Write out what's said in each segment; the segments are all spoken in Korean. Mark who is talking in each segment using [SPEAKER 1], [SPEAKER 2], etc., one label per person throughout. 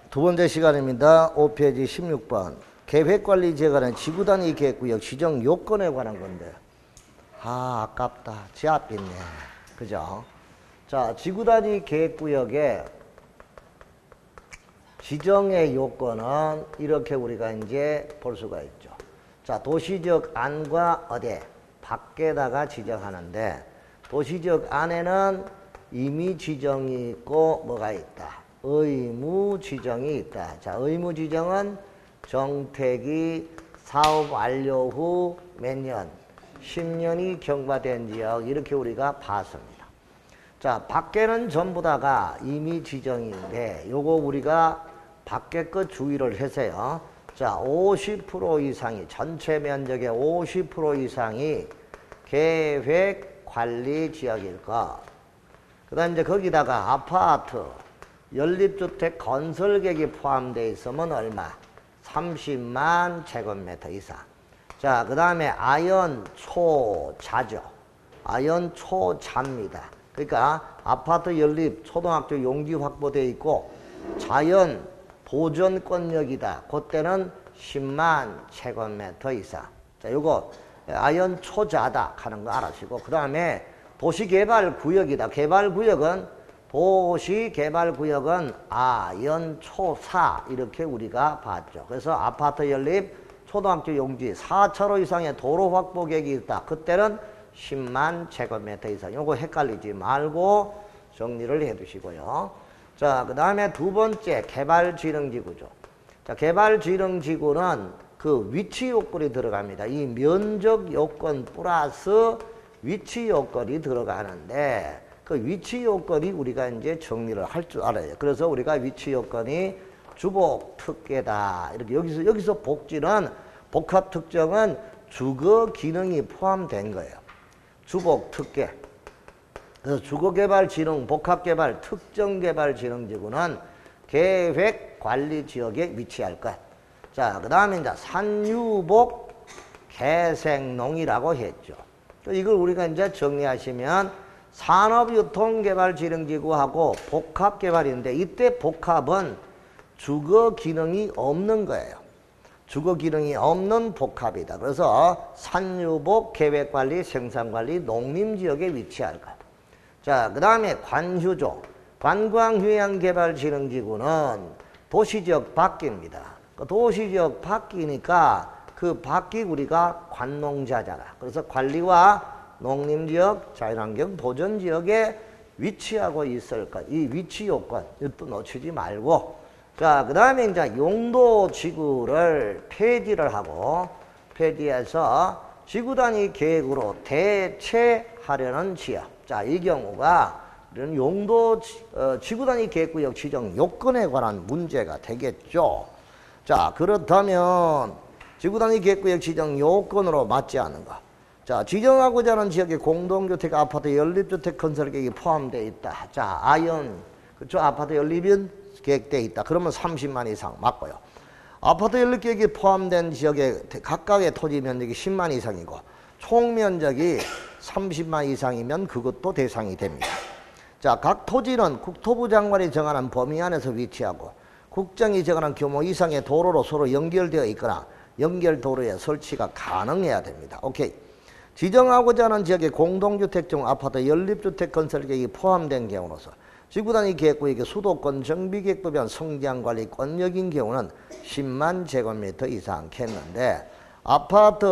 [SPEAKER 1] 두 번째 시간입니다. 5페이지 16번. 계획관리지에 관한 지구단위 계획구역 지정 요건에 관한 건데. 아깝다. 지 앞에 있네. 그죠? 자, 지구단위 계획구역의 지정의 요건은 이렇게 우리가 이제 볼 수가 있죠. 자, 도시적 안과 어디, 밖에다가 지정하는데, 도시적 안에는 임의 지정이 있고 뭐가 있다. 의무 지정이 있다. 자, 의무 지정은 정택이 사업 완료 후 몇 년? 10년이 경과된 지역, 이렇게 우리가 봤습니다. 자, 밖에는 전부 다가 임의 지정인데 요거 우리가 밖에 것 주의를 해서요. 자, 50% 이상이, 전체 면적의 50% 이상이 계획 관리 지역일 것. 그 다음에 이제 거기다가 아파트, 연립주택 건설객이 포함되어 있으면 얼마? 30만 제곱미터 이상. 자, 그 다음에 아연 초자죠. 아연 초자입니다. 그러니까 아파트 연립 초등학교 용지 확보되어 있고 자연 보존권역이다. 그때는 10만 제곱미터 이상. 자, 요거 아연 초자다 하는 거 알아시고, 그 다음에 도시개발구역이다. 개발구역은 도시개발구역은 아연초사 이렇게 우리가 봤죠. 그래서 아파트 연립 초등학교 용지 4차로 이상의 도로 확보 계획이 있다. 그때는 10만 제곱미터 이상. 요거 헷갈리지 말고 정리를 해 두시고요. 자, 그 다음에 두 번째 개발지능지구죠. 자, 개발지능지구는 그 위치 요건이 들어갑니다. 이 면적 요건 플러스 위치 요건이 들어가는데, 그 위치 요건이 우리가 이제 정리를 할 줄 알아요. 그래서 우리가 위치 요건이 주복 특계다. 이렇게 여기서 복지는 복합 특정은 주거 기능이 포함된 거예요. 주복 특계. 그래서 주거개발지능, 복합개발, 특정개발지능지구는 계획관리지역에 위치할 것. 자, 그 다음에 이제 산유복 개생농이라고 했죠. 이걸 우리가 이제 정리하시면 산업유통개발지능지구하고 복합개발인데, 이때 복합은 주거 기능이 없는 거예요. 주거 기능이 없는 복합이다. 그래서 산유복 계획관리, 생산관리, 농림지역에 위치할 것. 자, 그 다음에 관휴조, 관광휴양개발지능지구는 도시지역 밖입니다. 도시지역 밖이니까 그 밖이 우리가 관농자잖아. 그래서 관리와 농림지역, 자연환경 보존지역에 위치하고 있을 것. 이 위치 요건, 이것도 놓치지 말고. 자, 그 다음에 이제 용도지구를 폐지를 하고, 폐지해서 지구단위 계획으로 대체하려는 지역. 자, 이 경우가 이런 지구단위 계획구역 지정 요건에 관한 문제가 되겠죠. 자, 그렇다면 지구단위 계획구역 지정 요건으로 맞지 않은 것. 자, 지정하고자 하는 지역에 공동주택, 아파트, 연립주택 건설 계획이 포함되어 있다. 자, 아연, 그쵸? 아파트 연립은 계획되어 있다. 그러면 30만 이상 맞고요. 아파트 연립 계획이 포함된 지역에 각각의 토지 면적이 10만 이상이고 총 면적이 30만 이상이면 그것도 대상이 됩니다. 자, 각 토지는 국토부 장관이 정하는 범위 안에서 위치하고 국정이 정하는 규모 이상의 도로로 서로 연결되어 있거나 연결도로에 설치가 가능해야 됩니다. 오케이. 지정하고자 하는 지역에 공동주택 중 아파트 연립주택 건설 계획이 포함된 경우로서 지구단위 계획구역의 수도권 정비계획법에 성장관리권역인 경우는 10만 제곱미터 이상 했는데, 아파트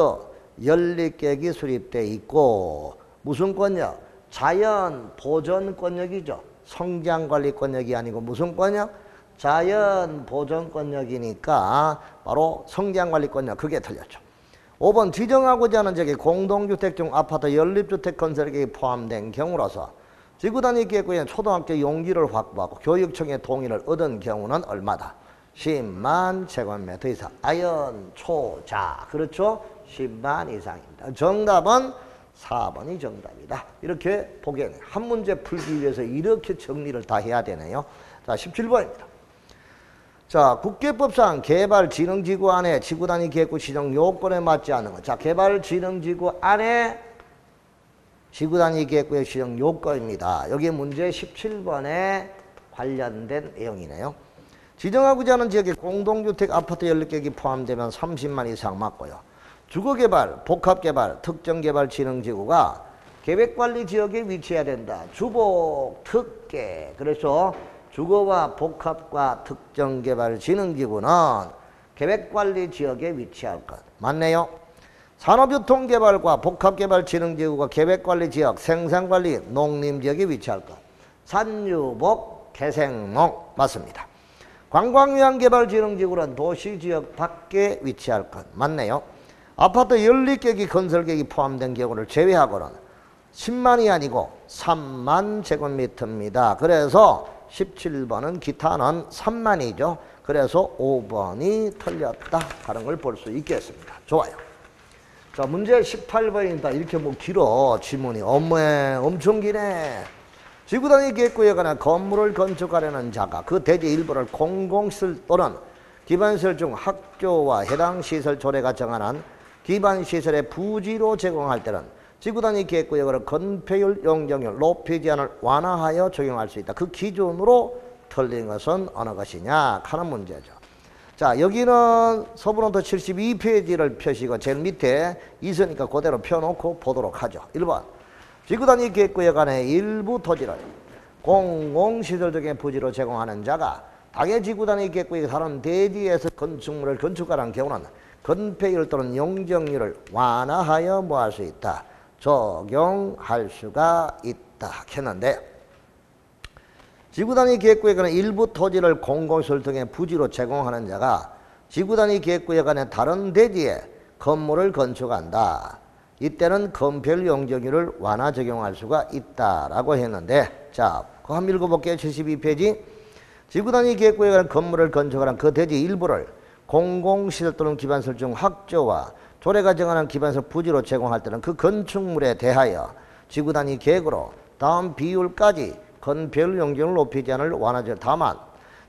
[SPEAKER 1] 연립계획이 수립되어 있고 무슨 권역? 자연보존권역이죠. 성장관리권역이 아니고 무슨 권역? 자연보존권역이니까 바로 성장관리권역. 그게 틀렸죠. 5번 지정하고자 하는 지역에 공동주택 중 아파트 연립주택 건설 계획이 포함된 경우로서 지구단위 계획구역에 초등학교 용지를 확보하고 교육청의 동의를 얻은 경우는 얼마다? 10만 제곱미터 이상. 아연, 초, 자. 그렇죠? 10만 이상입니다. 정답은 4번이 정답이다. 이렇게 보겠네요. 한 문제 풀기 위해서 이렇게 정리를 다 해야 되네요. 자, 17번입니다. 자, 국계법상 개발지능지구 안에 지구단위 계획구 지정 요건에 맞지 않는 것. 자, 개발지능지구 안에 지구단위 계획구의 지정 요건입니다. 여기 문제 17번에 관련된 내용이네요. 지정하고자 하는 지역에 공동주택 아파트 14개가 포함되면 30만 이상 맞고요. 주거개발, 복합개발, 특정개발진흥지구가 계획관리지역에 위치해야 된다. 주복, 특계. 그래서 주거와 복합과 특정개발진흥지구는 계획관리지역에 위치할 것. 맞네요. 산업유통개발과 복합개발진흥지구가 계획관리지역, 생산관리, 농림지역에 위치할 것. 산유복, 개생농. 맞습니다. 관광유한개발진흥지구는 도시지역 밖에 위치할 것. 맞네요. 아파트 14개기 건설계획이 포함된 경우를 제외하고는 10만이 아니고 3만 제곱미터입니다. 그래서 17번은 기타는 3만이죠. 그래서 5번이 틀렸다 하는 걸 볼 수 있겠습니다. 좋아요. 자, 문제 18번입니다. 이렇게 뭐 길어. 지문이 엄청 기네. 지구단위 계획구에 관한 건물을 건축하려는 자가 그 대지 일부를 공공시설 또는 기반시설 중 학교와 해당 시설 조례가 정하는 기반시설의 부지로 제공할 때는 지구단위 계획구역으로 건폐율, 용적률, 높이 제한을 완화하여 적용할 수 있다. 그 기준으로 틀린 것은 어느 것이냐 하는 문제죠. 자, 여기는 서부노트 72페이지를 펴시고 제일 밑에 있으니까 그대로 펴놓고 보도록 하죠. 1번. 지구단위 계획구역 안에 일부 토지를 공공시설 등의 부지로 제공하는 자가 당해 지구단위 계획구역의 다른 대지에서 건축물을 건축하라는 경우는 건폐율 또는 용적률을 완화하여 뭐 할 수 있다. 적용할 수가 있다 했는데 지구단위 계획구역에는 일부 토지를 공공시설 등의 부지로 제공하는 자가 지구단위 계획구역 안에 다른 대지에 건물을 건축한다. 이때는 건폐율 용적률을 완화 적용할 수가 있다라고 했는데 자, 그거 한번 읽어볼게요. 72페이지. 지구단위 계획구역에 관한 건물을 건축하는 그 대지 일부를 공공시설 또는 기반시설 중 학교와 조례가 정하는 기반시설 부지로 제공할 때는 그 건축물에 대하여 지구단위 계획으로 다음 비율까지 건폐율 용적률을 높이지 않을 완화적 다만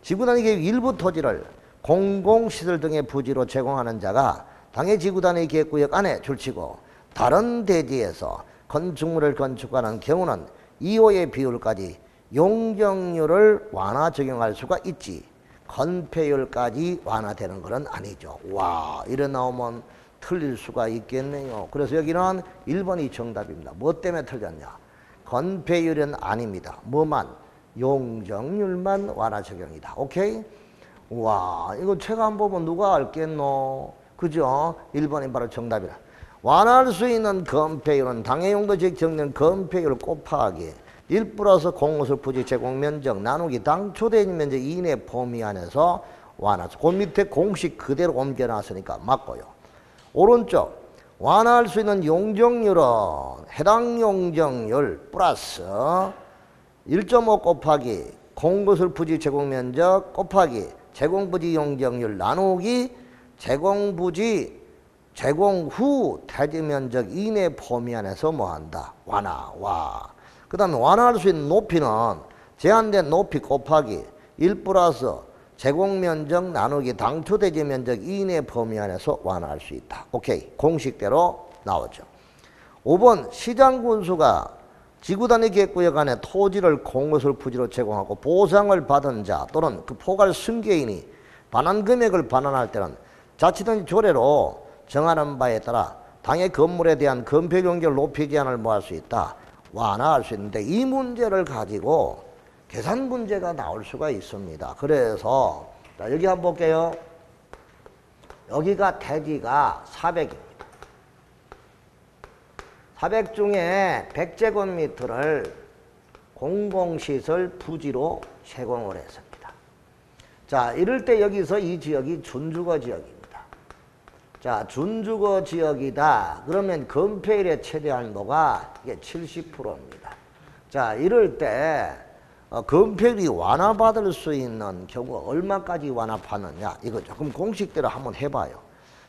[SPEAKER 1] 지구단위 계획 일부 토지를 공공시설 등의 부지로 제공하는 자가 당해 지구단위 계획구역 안에 줄치고 다른 대지에서 건축물을 건축하는 경우는 이호의 비율까지 용적률을 완화 적용할 수가 있지 건폐율까지 완화되는 것은 아니죠. 와, 이래 나오면 틀릴 수가 있겠네요. 그래서 여기는 1번이 정답입니다. 뭐 때문에 틀렸냐? 건폐율은 아닙니다. 뭐만? 용적률만 완화 적용이다. 오케이? 와, 이거 책 안 보면 누가 알겠노? 그죠? 1번이 바로 정답이라. 완화할 수 있는 건폐율은 당해용도지역 정된 건폐율 곱하기 1 플러스 공호설 부지 제공면적 나누기 당초 대지 면적 이내 범위 안에서 완화. 그 밑에 공식 그대로 옮겨놨으니까 맞고요. 오른쪽 완화할 수 있는 용적률은 해당 용적률 플러스 1.5 곱하기 공호설 부지 제공면적 곱하기 제공부지 용적률 나누기 제공부지 제공 후 대지 면적 이내 범위 안에서 뭐한다? 완화. 와. 그 다음에 완화할 수 있는 높이는 제한된 높이 곱하기 1 플러스 제공면적 나누기 당초 대지 면적 이내 범위 안에서 완화할 수 있다. 오케이. 공식대로 나오죠. 5번 시장군수가 지구단위 계획구역 안에 토지를 공호설 부지로 제공하고 보상을 받은 자 또는 그 포괄 승계인이 반환 금액을 반환할 때는 자치단지 조례로 정하는 바에 따라 당해 건물에 대한 건폐 용적을 높이 제한을 뭐 할 수 있다. 완화할 수 있는데 이 문제를 가지고 계산 문제가 나올 수가 있습니다. 그래서 자, 여기 한번 볼게요. 여기가 대지가 400입니다. 400 중에 100제곱미터를 공공시설 부지로 제공을 했습니다. 자, 이럴 때 여기서 이 지역이 준주거 지역입니다. 자, 준주거 지역이다. 그러면 건폐율의 최대 한도가 이게 70%입니다. 자, 이럴 때 건폐율이 완화받을 수 있는 경우가 얼마까지 완화받느냐 이거죠. 그럼 공식대로 한번 해봐요.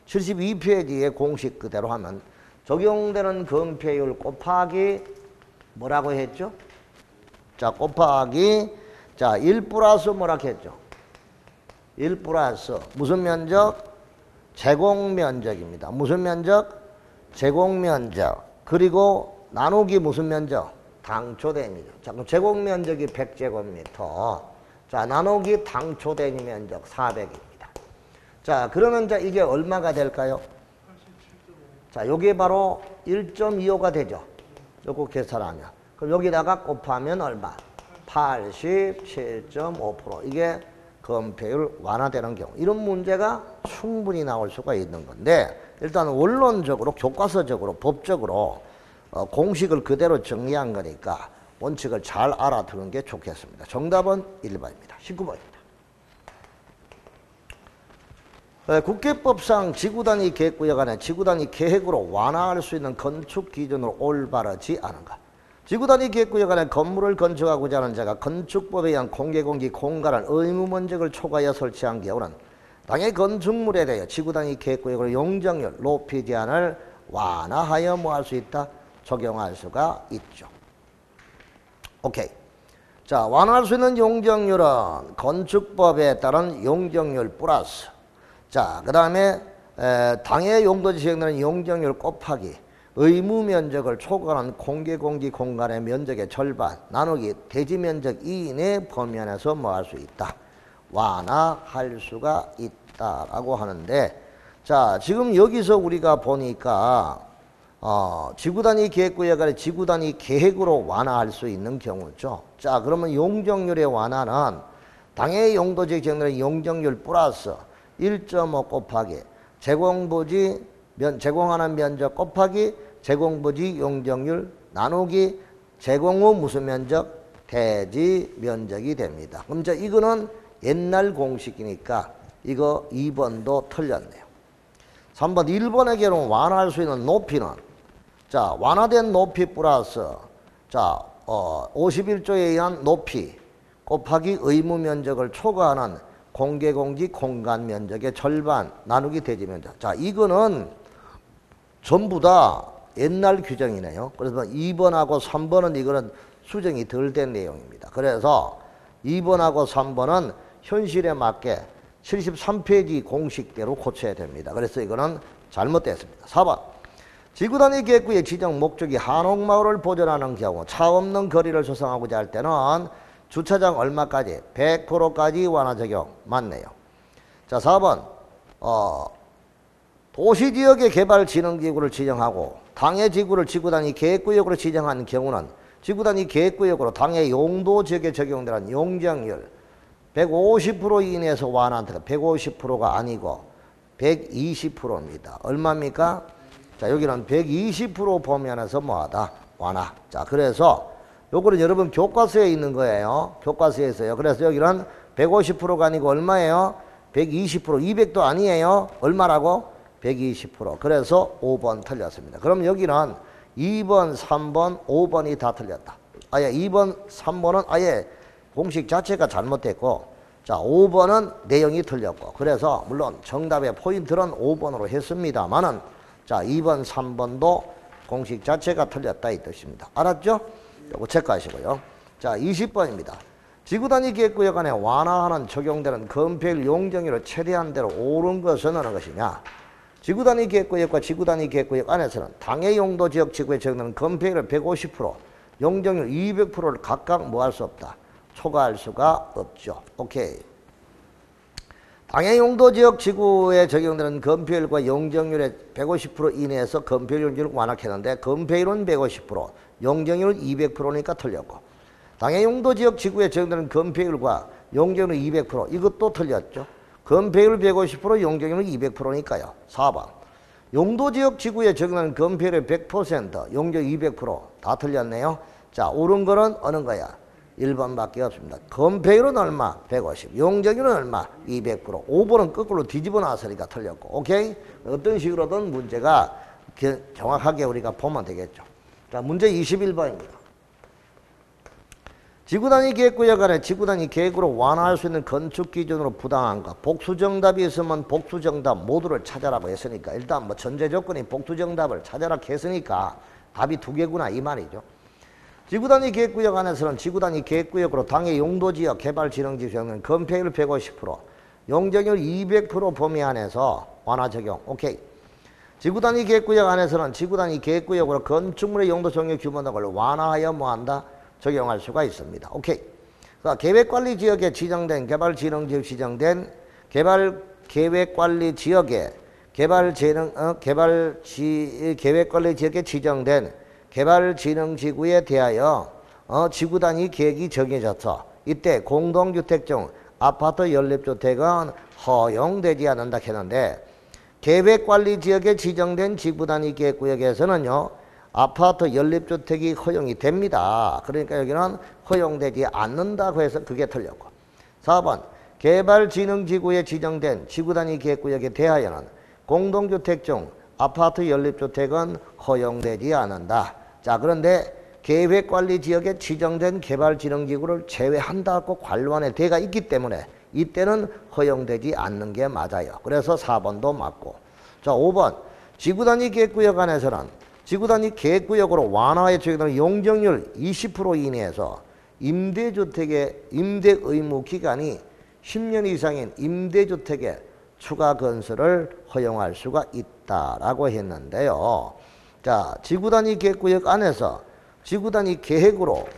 [SPEAKER 1] 72페이지에 공식 그대로 하면 적용되는 건폐율 곱하기 뭐라고 했죠? 자, 곱하기 자, 1 플러스 뭐라 했죠? 1 플러스 무슨 면적? 제공면적입니다. 무슨 면적? 제공면적. 그리고 나누기 무슨 면적? 당초대입니다. 자, 그럼 제공면적이 100제곱미터. 자, 나누기 당초 대지 면적 400입니다. 자, 그러면 자, 이게 얼마가 될까요? 자, 요게 바로 1.25가 되죠. 요거 계산하면. 그럼 여기다가 곱하면 얼마? 87.5%. 이게 건폐율 완화되는 경우. 이런 문제가 충분히 나올 수가 있는 건데, 일단 원론적으로, 교과서적으로, 법적으로 공식을 그대로 정리한 거니까 원칙을 잘 알아두는 게 좋겠습니다. 정답은 1번입니다. 19번입니다. 국계법상 지구단위 계획구역 안에 지구단위 계획으로 완화할 수 있는 건축 기준으로 올바르지 않은가. 지구단위 계획구역 안에 건물을 건축하고자 하는 자가 건축법에 의한 공개공기 공간을 의무면적을 초과하여 설치한 경우는 당해 건축물에 대하여 지구단위 계획구역으로 용적률 높이 제한을 완화하여 뭐 할 수 있다? 적용할 수가 있죠. 오케이. 자, 완화할 수 있는 용적률은 건축법에 따른 용적률 플러스, 자, 그 다음에 당해 용도지 시행되는 용적률 곱하기 의무 면적을 초과하는 공개공기 공간의 면적의 절반 나누기 대지 면적 이내의 범위 안에서 뭐 할 수 있다? 완화할 수가 있다라고 하는데, 자, 지금 여기서 우리가 보니까 지구단위 계획구역 안에 지구단위 계획으로 완화할 수 있는 경우죠. 자, 그러면 용적률의 완화는 당해 용도지 시행되는 용적률 플러스 1.5 곱하기 제공하는 면적 곱하기 제공부지 용적률 나누기 제공 후 무슨 면적? 대지 면적이 됩니다. 그럼 이거는 옛날 공식이니까 이거 2번도 틀렸네요. 3번 1번의 경우 완화할 수 있는 높이는, 자, 완화된 높이 플러스, 자, 51조에 의한 높이 곱하기 의무 면적을 초과하는 공개공기 공간 면적의 절반 나누기 대지 면적. 자, 이거는 전부 다 옛날 규정이네요. 그래서 2번하고 3번은 이거는 수정이 덜 된 내용입니다. 그래서 2번하고 3번은 현실에 맞게 73페이지 공식대로 고쳐야 됩니다. 그래서 이거는 잘못됐습니다. 4번. 지구단위 계획구의 지정 목적이 한옥마을을 보존하는 경우 차 없는 거리를 조성하고자 할 때는 주차장 얼마까지? 100%까지 완화 적용. 맞네요. 자, 4번. 도시지역의 개발진흥지구를 지정하고 당해 지구를 지구단위 계획구역으로 지정한 경우는 지구단위 계획구역으로 당해 용도지역에 적용되는 용적률 150% 이내에서 완화한다. 150%가 아니고 120%입니다. 얼마입니까? 자, 여기는 120% 범위 안에서 뭐하다? 완화. 자, 그래서 요거는 여러분 교과서에 있는 거예요. 교과서에 있어요. 그래서 여기는 150%가 아니고 얼마예요? 120%. 200도 아니에요. 얼마라고? 120%. 그래서 5번 틀렸습니다. 그럼 여기는 2번, 3번, 5번이 다 틀렸다. 아예 2번, 3번은 아예 공식 자체가 잘못됐고, 자, 5번은 내용이 틀렸고, 그래서 물론 정답의 포인트는 5번으로 했습니다만은, 자, 2번, 3번도 공식 자체가 틀렸다 이 뜻입니다. 알았죠? 요거 체크하시고요. 자, 20번입니다. 지구단위 계획구역 안에 완화하는 적용되는 건폐율 용적률을 최대한대로 오른 것은 어느 것이냐? 지구단위 계획구역과 지구단위 계획구역 안에서는 당해 용도 지역 지구에 적용되는 건폐율을 150%, 용적률 200%를 각각 뭐 할 수 없다? 초과할 수가 없죠. 오케이. 당해 용도 지역 지구에 적용되는 건폐율과 용적률의 150% 이내에서 건폐율 용적률을 완화했는데 건폐율은 150%, 용적률은 200%니까 틀렸고, 당해 용도 지역 지구에 적용되는 건폐율과 용적률 200% 이것도 틀렸죠. 건폐율 150%, 용적률은 200%니까요. 4번. 용도 지역 지구에 적용하는 건폐율의 100%, 용적 200%다 틀렸네요. 자, 옳은 거는 어느 거야? 1번밖에 없습니다. 건폐율은 얼마? 150. 용적률은 얼마? 200%. 5번은 거꾸로 뒤집어 놨으니까 틀렸고. 오케이? 어떤 식으로든 문제가 정확하게 우리가 보면 되겠죠. 자, 문제 21번입니다. 지구단위 계획구역 안에 지구단위 계획으로 완화할 수 있는 건축 기준으로 부당한가? 복수정답이 있으면 복수정답 모두를 찾아라고 했으니까 일단 뭐 전제 조건이 복수정답을 찾아라 했으니까 답이 두 개구나 이 말이죠. 지구단위 계획구역 안에서는 지구단위 계획구역으로 당해 용도지역 개발진흥지구 적용은 건폐율 150%, 용적률 200% 범위 안에서 완화 적용. 오케이. 지구단위 계획구역 안에서는 지구단위 계획구역으로 건축물의 용도 적용 규모 등을 완화하여 뭐한다? 적용할 수가 있습니다. 오케이. 그래서 계획관리지역에 지정된 개발진흥지역 지정된 계획관리지역에 계획관리지역에 지정된 개발진흥지구에 대하여 지구단위 계획이 정해져서 이때 공동주택 중 아파트 연립주택은 허용되지 않는다 했는데 계획관리지역에 지정된 지구단위 계획구역에서는요 아파트 연립주택이 허용이 됩니다. 그러니까 여기는 허용되지 않는다고 해서 그게 틀렸고 4번 개발진흥지구에 지정된 지구단위 계획구역에 대하여는 공동주택 중 아파트 연립주택은 허용되지 않는다. 자 그런데 계획관리지역에 지정된 개발진흥지구를 제외한다고 관료안에 되어 있기 때문에 이때는 허용되지 않는 게 맞아요. 그래서 4번도 맞고 자 5번 지구단위 계획구역 안에서는 지구단위 계획구역으로 완화에 적용되는 용적률 20% 이내에서 임대주택의 임대 의무 기간이 10년 이상인 임대주택의 추가 건설을 허용할 수가 있다라고 했는데요. 자, 지구단위 계획구역 안에서 지구단위 계획으로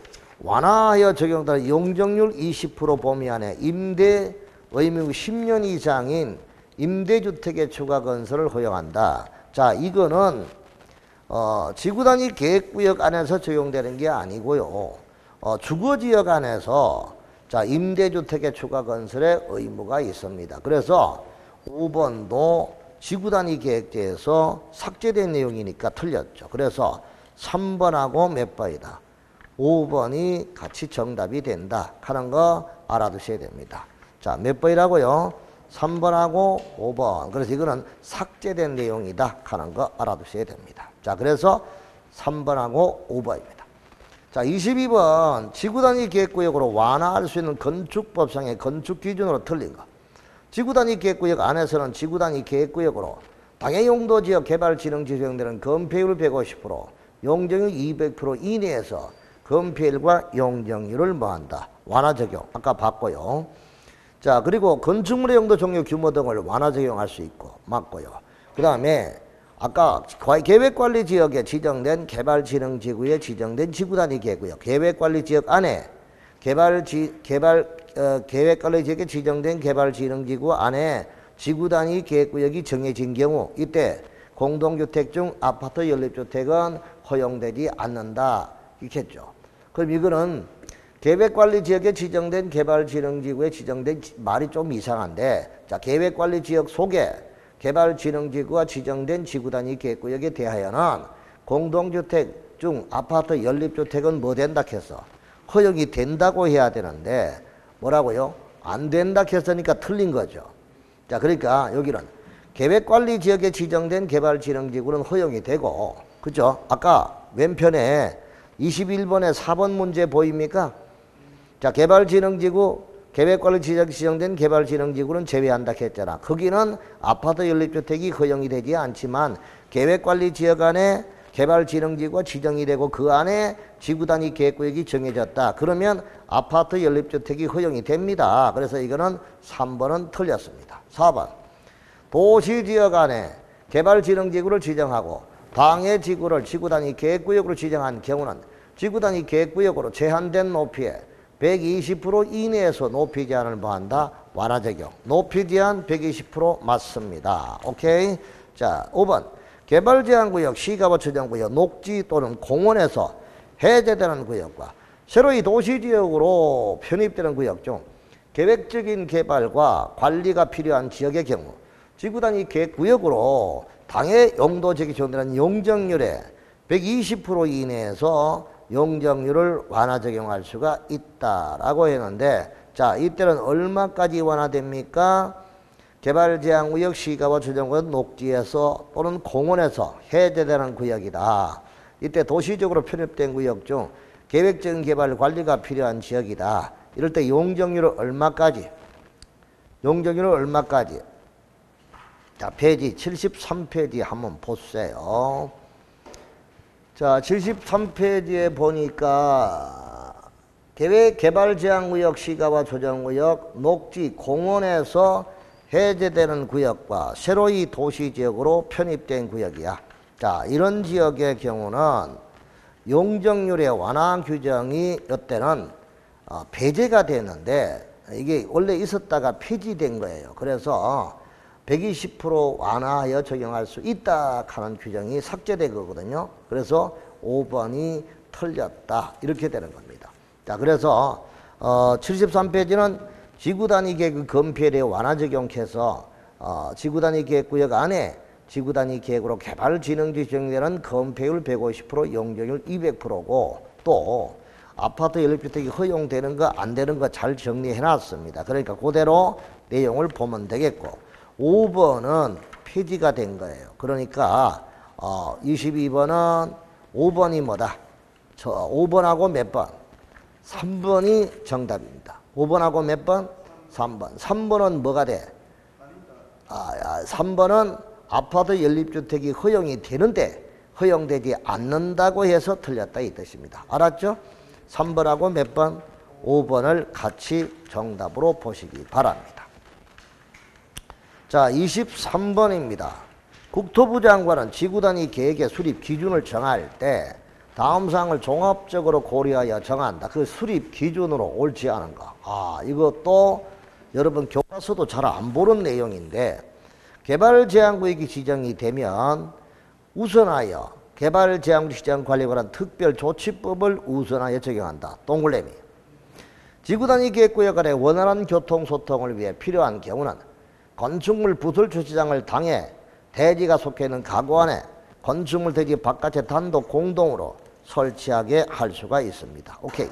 [SPEAKER 1] 완화하여 적용되는 용적률 20% 범위 안에 임대 의무 10년 이상인 임대주택의 추가 건설을 허용한다. 자, 이거는 지구단위 계획구역 안에서 적용되는 게 아니고요. 주거지역 안에서 자 임대주택의 추가 건설의 의무가 있습니다. 그래서 5번도 지구단위 계획제에서 삭제된 내용이니까 틀렸죠. 그래서 3번하고 몇 번이다. 5번이 같이 정답이 된다 하는 거 알아두셔야 됩니다. 자, 몇 번이라고요? 3번하고 5번. 그래서 이거는 삭제된 내용이다 하는 거 알아두셔야 됩니다. 자, 그래서 3번하고 5번입니다. 자, 22번 지구단위 계획구역으로 완화할 수 있는 건축법상의 건축기준으로 틀린 거. 지구단위 계획구역 안에서는 지구단위 계획구역으로 당해용도지역 개발진흥지 적용되는 건폐율 150%, 용적률 200% 이내에서 건폐율과 용적률을 뭐한다? 완화 적용. 아까 봤고요. 자, 그리고 건축물의 용도 종류 규모 등을 완화 적용할 수 있고 맞고요. 그 다음에 아까 계획관리지역에 지정된 개발진흥지구에 지정된 지구단위 계획구역, 계획관리지역 안에 계획관리지역에 지정된 개발진흥지구 안에 지구단위 계획구역이 정해진 경우 이때 공동주택 중 아파트 연립주택은 허용되지 않는다. 이렇겠죠. 그럼 이거는 계획관리지역에 지정된 개발진흥지구에 지정된 말이 좀 이상한데 자 계획관리지역 속에 개발진흥지구가 지정된 지구단위 계획구역에 대하여는 공동주택 중 아파트 연립주택은 뭐 된다 해서 허용이 된다고 해야 되는데 뭐라고요? 안 된다 했으니까 틀린 거죠. 자 그러니까 여기는 계획관리지역에 지정된 개발진흥지구는 허용이 되고 그죠? 아까 왼편에 21번에 4번 문제 보입니까? 자 개발진흥지구 계획관리지역에 지정된 개발진흥지구는 제외한다 했잖아. 거기는 아파트 연립주택이 허용이 되지 않지만 계획관리지역 안에 개발진흥지구가 지정이 되고 그 안에 지구단위 계획구역이 정해졌다. 그러면 아파트 연립주택이 허용이 됩니다. 그래서 이거는 3번은 틀렸습니다. 4번 도시지역 안에 개발진흥지구를 지정하고 방해지구를 지구단위 계획구역으로 지정한 경우는 지구단위 계획구역으로 제한된 높이에 120% 이내에서 높이 제한을 뭐한다? 완화 적용. 높이 제한 120% 맞습니다. 오케이? 자, 5번. 개발 제한 구역, 시가와 추정 구역, 녹지 또는 공원에서 해제되는 구역과 새로이 도시지역으로 편입되는 구역 중 계획적인 개발과 관리가 필요한 지역의 경우 지구단위 계획구역으로 당해 용도지역이 지정되는 용적률의 120% 이내에서 용적률을 완화 적용할 수가 있다라고 했는데 자 이때는 얼마까지 완화됩니까? 개발 제한 구역, 시가와 추정구역, 녹지에서 또는 공원에서 해제되는 구역이다. 이때 도시적으로 편입된 구역 중 계획적인 개발 관리가 필요한 지역이다. 이럴 때 용적률을 얼마까지? 용적률을 얼마까지? 자 페이지 73페이지 한번 보세요. 자 73페이지에 보니까 계획 개발 제한 구역, 시가와 조정 구역, 녹지, 공원에서 해제되는 구역과 새로이 도시지역으로 편입된 구역이야. 자 이런 지역의 경우는 용적률의 완화 규정이 이때는 배제가 되는데 이게 원래 있었다가 폐지된 거예요. 그래서 120% 완화하여 적용할 수 있다 하는 규정이 삭제된 거거든요. 그래서 5번이 틀렸다 이렇게 되는 겁니다. 자, 그래서 73페이지는 지구단위 계획 건폐에 대해 완화 적용해서 지구단위 계획구역 안에 지구단위 계획으로 개발진흥지 지정되는 건폐율 150%, 용적률 200%고 또 아파트 연립주택이 허용되는 거 안 되는 거 잘 정리해 놨습니다. 그러니까 그대로 내용을 보면 되겠고 5번은 폐지가 된 거예요. 그러니까 22번은 5번이 뭐다? 5번하고 몇 번? 3번이 정답입니다. 5번하고 몇 번? 3번. 3번은 뭐가 돼? 3번은 아파트 연립주택이 허용이 되는데 허용되지 않는다고 해서 틀렸다 이 뜻입니다. 알았죠? 3번하고 몇 번? 5번을 같이 정답으로 보시기 바랍니다. 자, 23번입니다. 국토부 장관은 지구단위 계획의 수립 기준을 정할 때 다음 사항을 종합적으로 고려하여 정한다. 그 수립 기준으로 옳지 않은 거. 이것도 여러분 교과서도 잘 안 보는 내용인데 개발제한구역이 지정이 되면 우선하여 개발제한구역 지정관리에 관한 특별조치법을 우선하여 적용한다. 동그라미. 지구단위 계획구역 간의 원활한 교통소통을 위해 필요한 경우는 건축물 부설 주차장을 당해 대지가 속해 있는 가구 안에 건축물 대지 바깥에 단독 공동으로 설치하게 할 수가 있습니다. 오케이.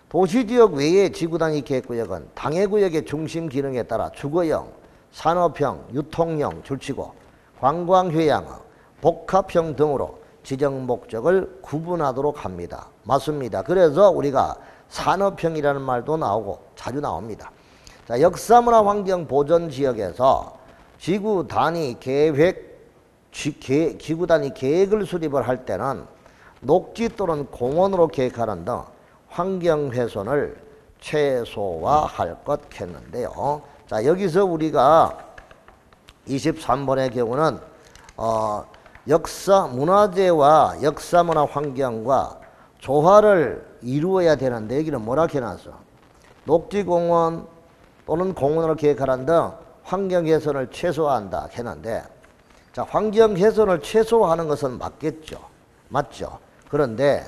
[SPEAKER 1] 도시지역 외의 지구단위 계획구역은 당해구역의 중심 기능에 따라 주거형, 산업형, 유통형 줄치고 관광휴양형, 복합형 등으로 지정 목적을 구분하도록 합니다. 맞습니다. 그래서 우리가 산업형이라는 말도 나오고 자주 나옵니다. 자, 역사문화환경보전지역에서 지구단위 계획을 수립을 할 때는 녹지 또는 공원으로 계획하는 등 환경훼손을 최소화할 것 했는데요. 자, 여기서 우리가 23번의 경우는 역사문화재와 역사문화환경과 조화를 이루어야 되는데 여기는 뭐라 해놨어? 녹지공원 또는 공원으로 계획하는 등 환경훼손을 최소화한다 했는데 자, 환경훼손을 최소화하는 것은 맞겠죠. 맞죠. 그런데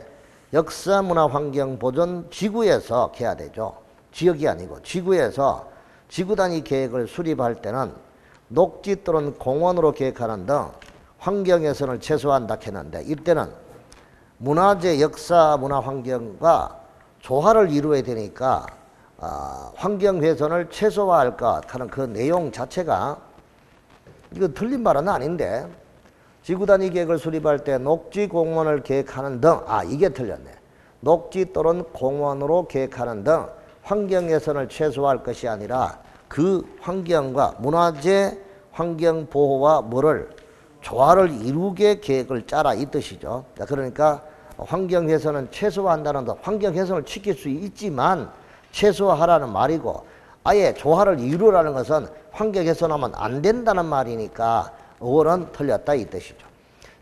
[SPEAKER 1] 역사문화환경보전 지구에서 해야 되죠. 지역이 아니고 지구에서 지구단위 계획을 수립할 때는 녹지 또는 공원으로 계획하는 등 환경훼손을 최소화한다 했는데 이때는 문화재, 역사, 문화환경과 조화를 이루어야 되니까 환경훼손을 최소화할 것 하는 그 내용 자체가 이거 틀린 말은 아닌데 지구단위 계획을 수립할 때 녹지공원을 계획하는 등 이게 틀렸네. 녹지 또는 공원으로 계획하는 등 환경훼손을 최소화할 것이 아니라 그 환경과 문화재 환경보호와 뭐를 조화를 이루게 계획을 짜라 이 뜻이죠. 그러니까 환경훼손은 최소화한다는 것, 환경훼손을 지킬 수 있지만 최소화하라는 말이고 아예 조화를 이루라는 것은 환경훼손하면 안 된다는 말이니까 5번은 틀렸다 이 뜻이죠.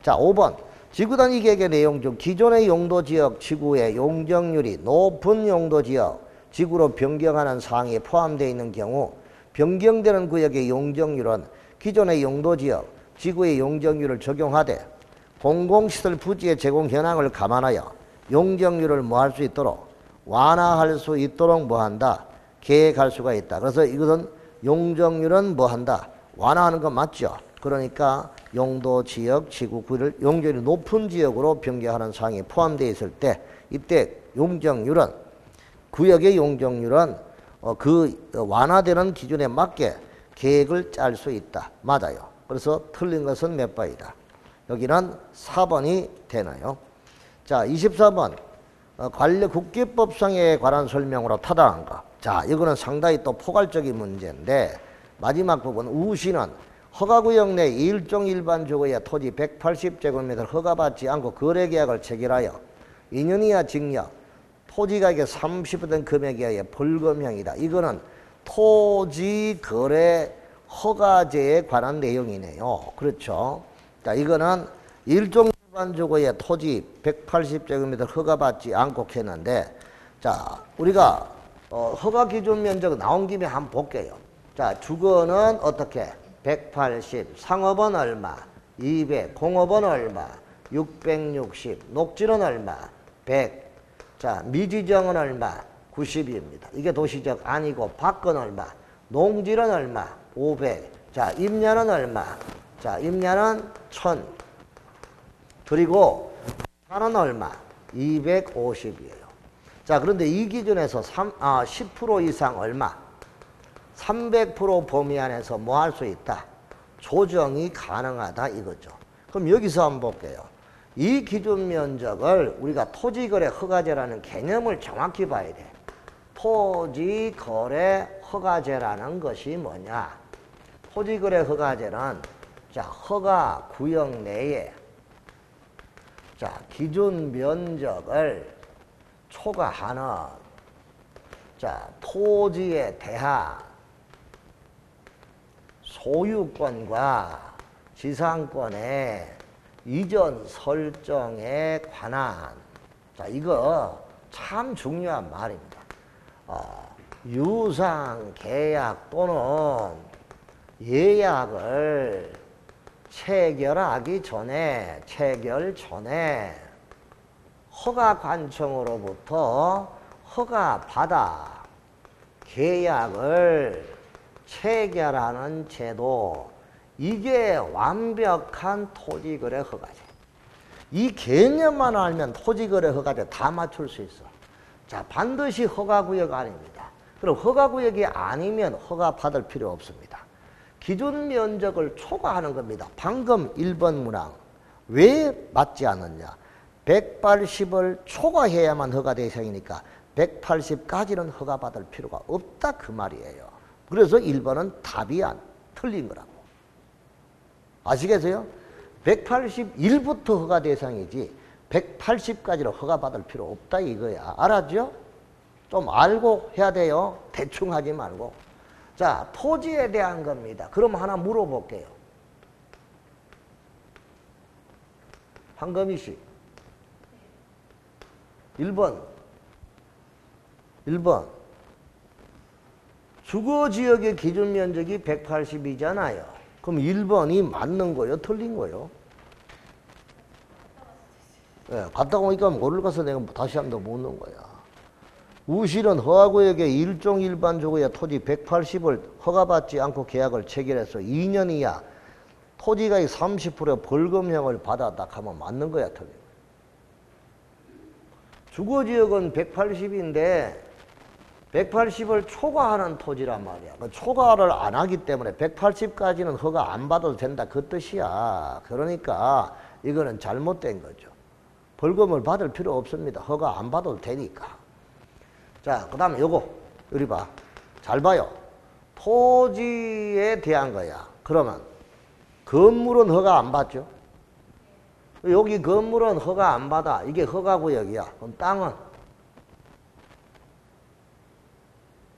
[SPEAKER 1] 자, 5번 지구단위 계획의 내용 중 기존의 용도지역 지구의 용적률이 높은 용도지역 지구로 변경하는 사항이 포함되어 있는 경우 변경되는 구역의 용적률은 기존의 용도지역 지구의 용적률을 적용하되 공공시설 부지의 제공 현황을 감안하여 용적률을 뭐할 수 있도록 완화할 수 있도록 뭐한다? 계획할 수가 있다. 그래서 이것은 용적률은 뭐한다? 완화하는 건 맞죠. 그러니까 용도지역 지구구를 용적률이 높은 지역으로 변경하는 사항이 포함되어 있을 때 이때 용적률은 구역의 용적률은 그 완화되는 기준에 맞게 계획을 짤 수 있다. 맞아요. 그래서 틀린 것은 몇 번이다. 여기는 4번이 되나요? 자, 24번 관례국기법상에 관한 설명으로 타당한 거. 자, 이거는 상당히 또 포괄적인 문제인데 마지막 부분 우시는 허가구역 내 일종 일반 주거의 토지 180제곱미터 허가받지 않고 거래계약을 체결하여 2년 이하 징역 토지가격의 30% 금액에 의해 벌금형이다. 이거는 토지거래 허가제에 관한 내용이네요. 그렇죠. 자, 이거는 일종 일반 주거의 토지 180제곱미터 허가받지 않고 했는데 자, 우리가 허가 기준 면적 나온 김에 한번 볼게요. 자, 주거는 어떻게? 180, 상업은 얼마? 200, 공업은 얼마? 660, 녹지는 얼마? 100. 자, 미지정은 얼마? 90입니다. 이게 도시적 아니고 밖은 얼마? 농지는 얼마? 500. 자, 임야는 얼마? 자, 임야는 1000. 그리고 산은 얼마? 250이에요. 자, 그런데 이 기준에서 10% 이상 얼마? 300% 범위 안에서 뭐 할 수 있다? 조정이 가능하다 이거죠. 그럼 여기서 한번 볼게요. 이 기준 면적을 우리가 토지거래 허가제라는 개념을 정확히 봐야 돼. 토지거래 허가제라는 것이 뭐냐? 토지거래 허가제는 자, 허가 구역 내에 자, 기준 면적을 초과하는 자, 토지에 대한 소유권과 지상권의 이전 설정에 관한 자, 이거 참 중요한 말입니다. 유상 계약 또는 예약을 체결하기 전에 체결 전에 허가관청으로부터 허가받아 계약을 체결하는 제도, 이게 완벽한 토지거래 허가제. 이 개념만 알면 토지거래 허가제 다 맞출 수 있어. 자, 반드시 허가구역 아닙니다. 그럼 허가구역이 아니면 허가받을 필요 없습니다. 기준 면적을 초과하는 겁니다. 방금 1번 문항 왜 맞지 않느냐? 180을 초과해야만 허가 대상이니까 180까지는 허가받을 필요가 없다 그 말이에요. 그래서 1번은 답이 틀린 거라고. 아시겠어요? 181부터 허가 대상이지 180까지는 허가받을 필요 없다 이거야. 알았죠? 좀 알고 해야 돼요. 대충 하지 말고. 자, 토지에 대한 겁니다. 그럼 하나 물어볼게요. 황금희 씨. 1번. 주거지역의 기준 면적이 180이잖아요. 그럼 1번이 맞는 거요? 틀린 거요? 예, 갔다 오니까 모를 가서 내가 다시 한 번 묻는 거야. 우실은 허가구역의 일종 일반 주거의 토지 180을 허가받지 않고 계약을 체결해서 2년 이하 토지가액 30% 벌금형을 받았다 하면 맞는 거야, 틀린 거야? 주거지역은 180인데 180을 초과하는 토지란 말이야. 초과를 안 하기 때문에 180까지는 허가 안 받아도 된다 그 뜻이야. 그러니까 이거는 잘못된 거죠. 벌금을 받을 필요 없습니다. 허가 안 받아도 되니까. 자, 그 다음에 요거 여기 봐. 잘 봐요. 토지에 대한 거야. 그러면 건물은 허가 안 받죠. 여기 건물은 허가 안 받아. 이게 허가구역이야. 그럼 땅은?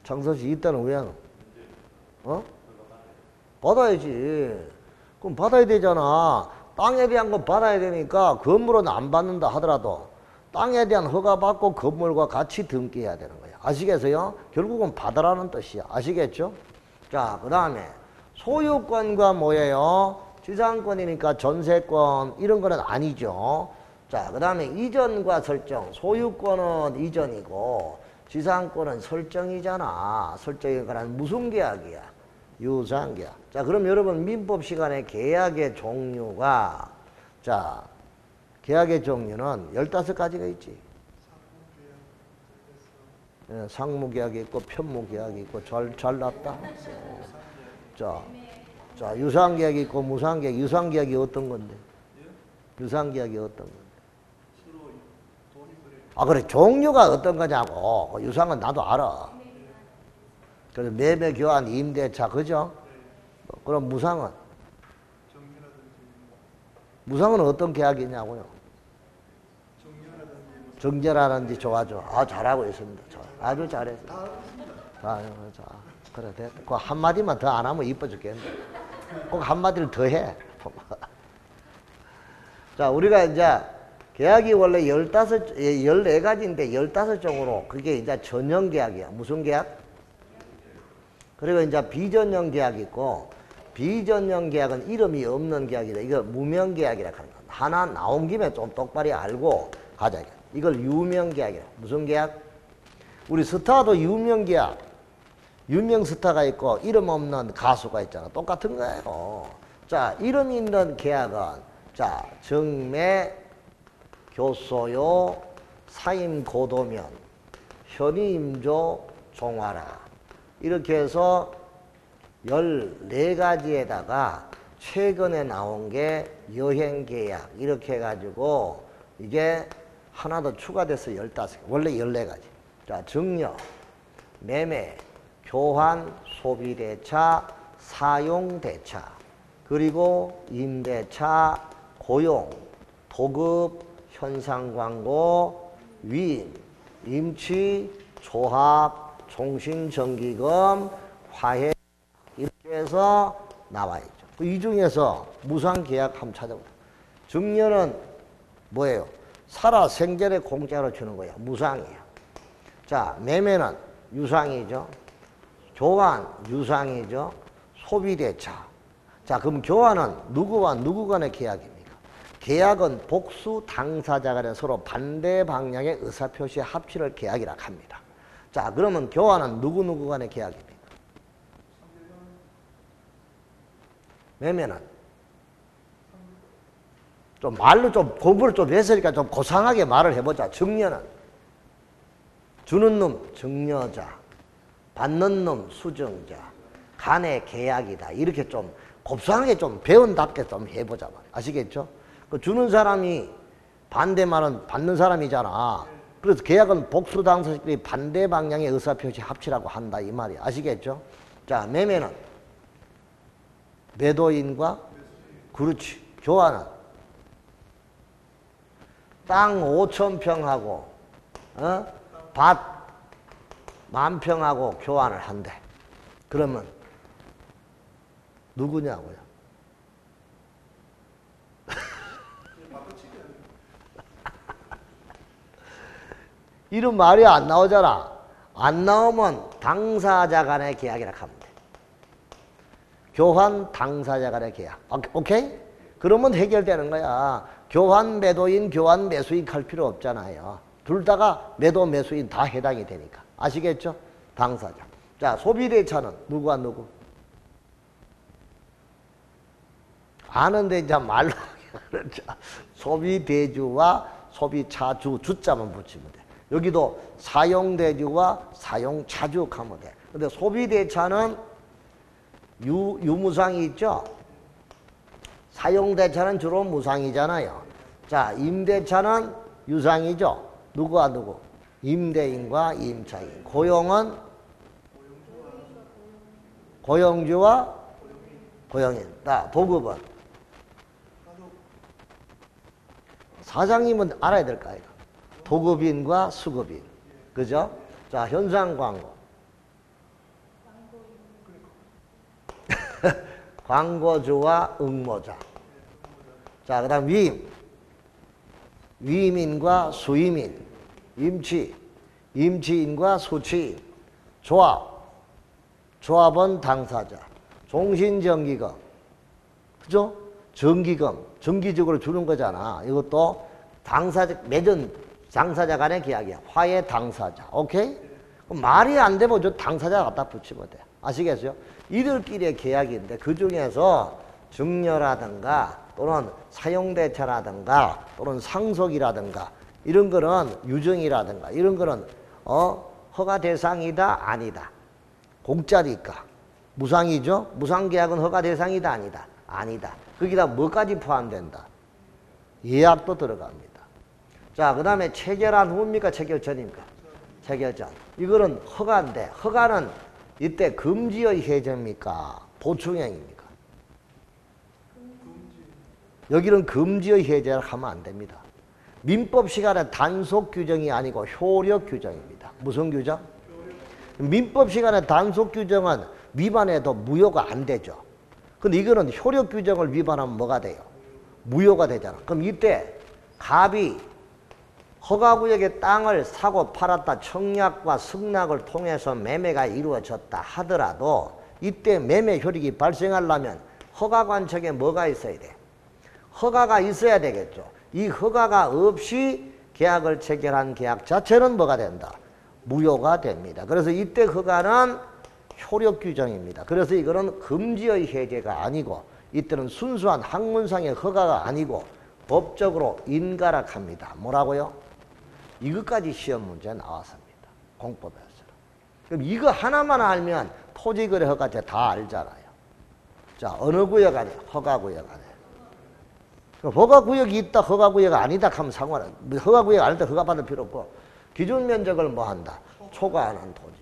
[SPEAKER 1] 장서씨 이때는 왜 하노? 받아야지. 그럼 받아야 되잖아. 땅에 대한 건 받아야 되니까 건물은 안 받는다 하더라도 땅에 대한 허가 받고 건물과 같이 등기해야 되는 거야. 아시겠어요? 결국은 받으라는 뜻이야. 아시겠죠? 자, 그 다음에 소유권과 뭐예요? 지상권이니까 전세권 이런 거는 아니죠. 자, 그 다음에 이전과 설정. 소유권은 이전이고 지상권은 설정이잖아. 설정에 관한 무슨 계약이야? 유상계약. 자, 그럼 여러분 민법 시간에 계약의 종류가 자, 계약의 종류는 15가지가 있지. 상무계약이 있고 편무계약이 있고 잘났다. 자, 유상계약이 있고 무상계약. 유상계약이 어떤 건데? 유상계약이 어떤 건데? 아, 그래. 종류가 어떤 거냐고. 유상은 나도 알아. 그래서 매매, 교환, 임대차, 그죠? 그럼 무상은? 무상은 어떤 계약이냐고요? 정제라든지 좋아져. 아, 잘하고 있습니다. 아주 잘했어. 자, 그래, 됐다. 그 한마디만 더 안 하면 이뻐 죽겠는데. 꼭 한마디를 더 해. 자, 우리가 이제 계약이 원래 14가지인데 15종으로 그게 이제 전형 계약이야. 무슨 계약? 그리고 이제 비전형 계약이 있고, 비전형 계약은 이름이 없는 계약이다. 이거 무명 계약이라 하는 거야. 하나 나온 김에 좀 똑바로 알고 가자. 이걸 유명 계약이야. 무슨 계약? 우리 스타도 유명 계약. 유명 스타가 있고 이름 없는 가수가 있잖아. 똑같은 거예요. 자, 이름 있는 계약은 자, 정매, 교소요, 사임 고도면, 현이 임조, 종화라. 이렇게 해서 14가지에다가 최근에 나온 게 여행계약 이렇게 해가지고 이게 하나 더 추가돼서 15개. 원래 14가지. 자, 증여, 매매, 교환, 소비대차, 사용대차, 그리고 임대차, 고용, 도급, 현상광고, 위임, 임치, 조합, 종신정기금, 화해 이렇게 해서 나와 있죠. 이 중에서 무상계약 한번 찾아보자. 증여는 뭐예요? 살아 생전에 공짜로 주는 거야. 무상이야. 자, 매매는 유상이죠. 교환 유상이죠. 소비대차. 자, 그럼 교환은 누구와 누구 간의 계약입니까? 계약은 복수 당사자 간에 서로 반대 방향의 의사표시 합치를 계약이라 합니다. 자, 그러면 교환은 누구 간의 계약입니까? 매매는 좀 말로 좀 공부를 좀 했으니까 좀 고상하게 말을 해보자. 증여는 주는 놈 증여자, 받는 놈 수증자, 간의 계약이다. 이렇게 좀 곱상하게 좀 배운답게 좀 해보자 말이야. 아시겠죠? 그 주는 사람이 반대 말은 받는 사람이잖아. 그래서 계약은 복수 당사자끼리 반대 방향의 의사표시 합치라고 한다 이 말이야. 아시겠죠? 자, 매매는 매도인과 그렇지. 교환은 땅 5,000평하고 밭 10,000평하고 교환을 한대. 그러면 누구냐고요? 이런 말이 안 나오잖아. 안 나오면 당사자 간의 계약이라 하면 돼. 교환 당사자 간의 계약. 오케이? 그러면 해결되는 거야. 교환 매도인, 교환 매수인 할 필요 없잖아요. 둘 다가 매도 매수인 다 해당이 되니까. 아시겠죠? 당사자. 자, 소비대차는 누구와 누구? 아는데 이제 말로 그렇죠. 소비대주와 소비차주 주자만 붙이면 돼. 여기도 사용대주와 사용차주 하면 돼. 근데 소비대차는 유무상이 있죠? 사용대차는 주로 무상이잖아요. 자, 임대차는 유상이죠? 누구와 누구? 임대인과 임차인. 고용은 고용주와 고용인. 자, 도급은 사장님은 알아야 될 거 아이가. 도급인과 수급인. 그죠? 자, 현상광고. 광고주와 응모자. 자, 그 다음 위임. 위임인과 수임인. 임치. 임치인과 수치인. 조합. 조합은 당사자. 종신정기금. 그죠? 정기금. 정기적으로 주는 거잖아. 이것도 당사자, 매전 당사자 간의 계약이야. 화해 당사자. 오케이? 말이 안 되면 저 당사자 갖다 붙이면 돼. 아시겠어요? 이들끼리의 계약인데 그 중에서 증여라든가 또는 사용대차라든가 또는 상속이라든가 이런 거는 유증이라든가 이런 거는 허가 대상이다 아니다. 공짜니까. 무상이죠? 무상계약은 허가 대상이다 아니다. 아니다. 거기다 뭐까지 포함된다? 예약도 들어갑니다. 자, 그 다음에 체결한 후입니까? 체결 전입니까? 체결 전. 이거는 허가인데 허가는 이때 금지의 해제입니까? 보충형입니까? 여기는 금지의 해제를 하면 안 됩니다. 민법 시간에 단속 규정이 아니고 효력 규정입니다. 무슨 규정? 민법 시간에 단속 규정은 위반해도 무효가 안 되죠. 근데 이거는 효력 규정을 위반하면 뭐가 돼요? 무효가 되잖아. 그럼 이때 갑이 허가구역의 땅을 사고 팔았다 청약과 승낙을 통해서 매매가 이루어졌다 하더라도 이때 매매 효력이 발생하려면 허가관청에 뭐가 있어야 돼? 허가가 있어야 되겠죠. 이 허가가 없이 계약을 체결한 계약 자체는 뭐가 된다? 무효가 됩니다. 그래서 이때 허가는 효력 규정입니다. 그래서 이거는 금지의 해제가 아니고 이때는 순수한 학문상의 허가가 아니고 법적으로 인가락합니다. 뭐라고요? 이것까지 시험 문제 나왔습니다. 공법에서는. 그럼 이거 하나만 알면 토지거래 허가제 다 알잖아요. 자, 어느 구역 안에? 허가구역 안에. 허가구역이 있다, 허가구역 아니다 하면 상관은 허가구역 아니다, 허가 받을 필요 없고 기준 면적을 뭐 한다? 초과하는 토지.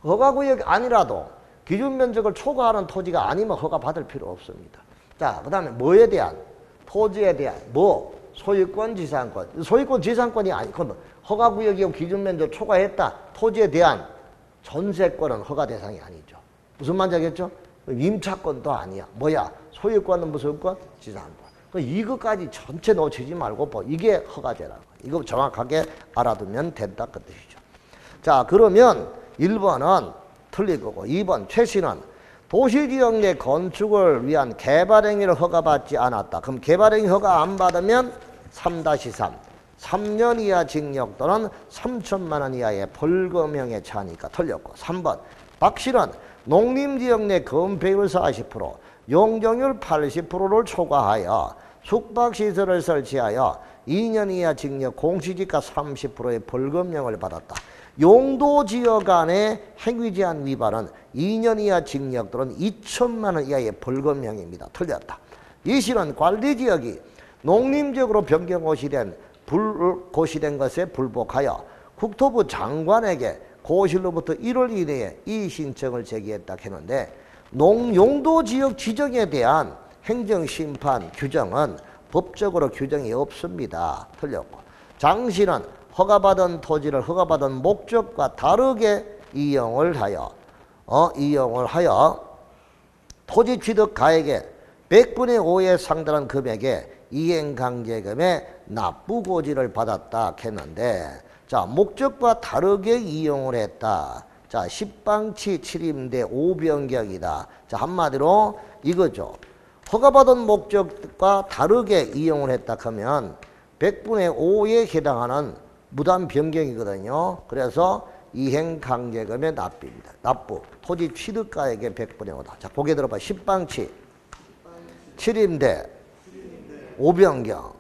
[SPEAKER 1] 허가구역이 아니라도 기준 면적을 초과하는 토지가 아니면 허가 받을 필요 없습니다. 자, 그 다음에 뭐에 대한? 토지에 대한 뭐? 소유권, 지상권. 소유권, 지상권이 아니, 그럼 허가구역이고 기준 면적 초과했다. 토지에 대한 전세권은 허가 대상이 아니죠. 무슨 말인지 알겠죠? 임차권도 아니야. 뭐야? 소유권은 무슨 권? 지상권. 이것까지 전체 놓치지 말고 이게 허가제라고. 이거 정확하게 알아두면 된다 그 뜻이죠. 자, 그러면 1번은 틀릴 거고 2번 최씨는 도시지역 내 건축을 위한 개발행위를 허가받지 않았다. 그럼 개발행위 허가 안 받으면 3-3. 3년 이하 징역 또는 3천만 원 이하의 벌금형에 처하니까 틀렸고 3번 박씨는 농림지역 내 건폐율 40%, 용적률 80%를 초과하여 숙박시설을 설치하여 2년 이하 징역 공시지가 30%의 벌금형을 받았다. 용도지역 안의 행위제한 위반은 2년 이하 징역 또는 2천만 원 이하의 벌금형입니다. 틀렸다. 이 시는 관리지역이 농림지역으로 변경 고시된 것에 불복하여 국토부 장관에게 고실로부터 1월 이내에 이 신청을 제기했다 했는데 농용도지역 지정에 대한 행정심판 규정은 법적으로 규정이 없습니다. 틀렸고 장씨는 허가받은 토지를 허가받은 목적과 다르게 이용을 하여 토지 취득 가액의 100분의 5에 상당한 금액의 이행강제금의 납부고지를 받았다 했는데 자 목적과 다르게 이용을 했다. 자 10방치 7임대 5변경이다. 자 한마디로 이거죠. 허가받은 목적과 다르게 이용을 했다 하면 100분의 5에 해당하는 무단 변경이거든요. 그래서 이행강제금의 납부입니다. 납부. 토지 취득가액의 100분의 5다. 자, 보게 들어봐. 10방치, 7임대, 5변경.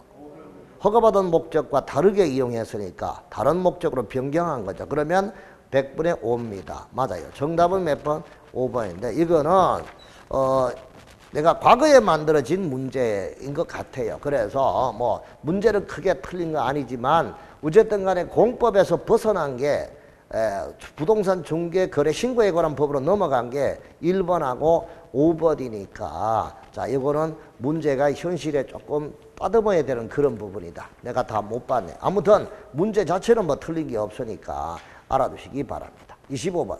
[SPEAKER 1] 허가받은 목적과 다르게 이용했으니까 다른 목적으로 변경한 거죠. 그러면 100분의 5입니다. 맞아요. 정답은 몇 번? 5번인데 이거는 내가 과거에 만들어진 문제인 것 같아요. 그래서 뭐 문제는 크게 틀린 거 아니지만 어쨌든 간에 공법에서 벗어난 게 부동산 중개 거래 신고에 관한 법으로 넘어간 게 1번하고 5번이니까 자 이거는 문제가 현실에 조금 빠듬어야 되는 그런 부분이다. 내가 다 못 봤네. 아무튼 문제 자체는 뭐 틀린 게 없으니까 알아두시기 바랍니다. 25번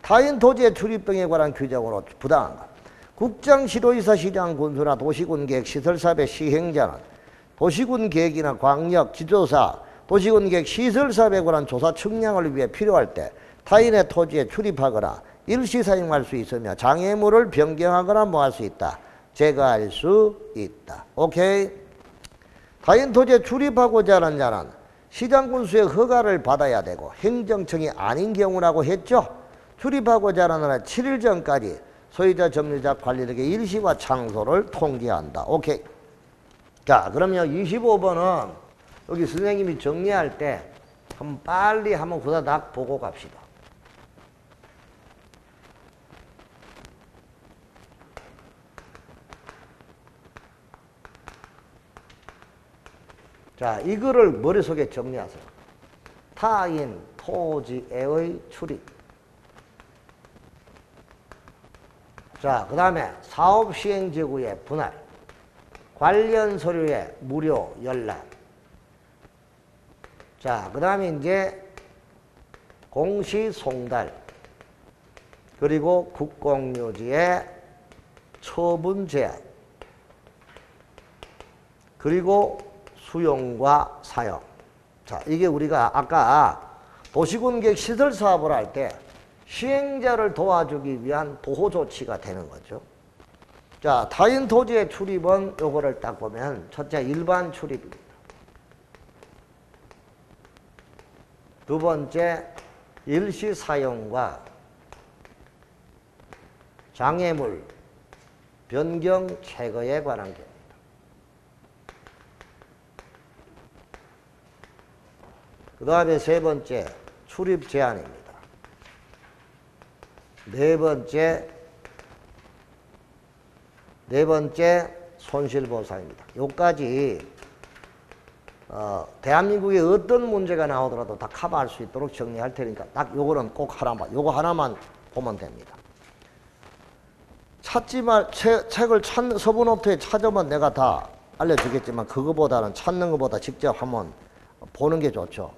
[SPEAKER 1] 타인 토지의 출입 등에 관한 규정으로 부당한 것. 국장, 시도의사, 시장, 군수나 도시군 계획, 시설사업의 시행자는 도시군 계획이나 광역, 지도사, 도시군 계획, 시설사업에 관한 조사 측량을 위해 필요할 때 타인의 토지에 출입하거나 일시 사용할 수 있으며 장애물을 변경하거나 뭐 할 수 있다. 제거할 수 있다. 오케이? 타인 토지에 출입하고자 하는 자는 시장, 군수의 허가를 받아야 되고 행정청이 아닌 경우라고 했죠. 출입하고자 하는 한 7일 전까지 소유자, 점유자, 관리력의 일시와 장소를 통지한다. 오케이. 자, 그러면 25번은 여기 선생님이 정리할 때 한번 빨리 한번 후다닥 보고 갑시다. 자, 이거를 머릿속에 정리하세요. 타인 토지의 출입. 자, 그 다음에 사업시행지구의 분할, 관련 서류의 무료 열람. 자, 그 다음에 이제 공시송달, 그리고 국공유지의 처분 제한, 그리고 수용과 사용. 자, 이게 우리가 아까 도시군객 시설 사업을 할 때 시행자를 도와주기 위한 보호 조치가 되는 거죠. 자, 타인 토지의 출입은 요거를 딱 보면 첫째 일반 출입입니다. 두 번째 일시 사용과 장애물 변경 제거에 관한 겁니다. 그 다음에 세 번째 출입 제한입니다. 네 번째 손실보상입니다. 요까지 대한민국에 어떤 문제가 나오더라도 다 커버할 수 있도록 정리할 테니까 딱 요거는 꼭 하나만, 요거 하나만 보면 됩니다. 책을 서부노트에 찾으면 내가 다 알려주겠지만 그거보다는 찾는 것보다 직접 한번 보는 게 좋죠.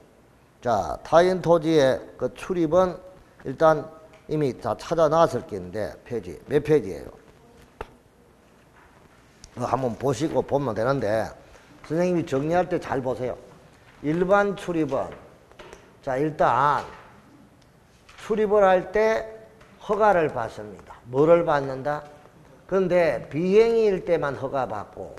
[SPEAKER 1] 자, 타인 토지의 그 출입은 일단 이미 다 찾아놨을 텐데 페이지 몇 페이지예요? 한번 보시고 보면 되는데 선생님이 정리할 때 잘 보세요. 일반 출입은 자 일단 출입을 할 때 허가를 받습니다. 뭐를 받는다? 그런데 비행위일 때만 허가받고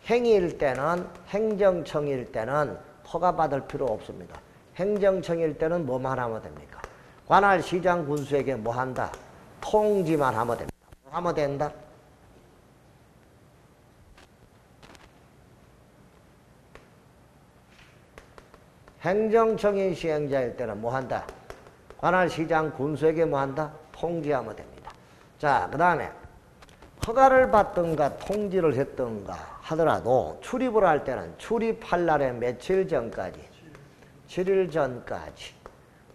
[SPEAKER 1] 행위일 때는 행정청일 때는 허가받을 필요 없습니다. 행정청일 때는 뭐만 하면 됩니까? 관할 시장 군수에게 뭐 한다? 통지만 하면 됩니다. 뭐 하면 된다? 행정청이 시행자일 때는 뭐 한다? 관할 시장 군수에게 뭐 한다? 통지하면 됩니다. 자, 그 다음에 허가를 받든가 통지를 했든가 하더라도 출입을 할 때는 출입할 날에 며칠 전까지 7일 전까지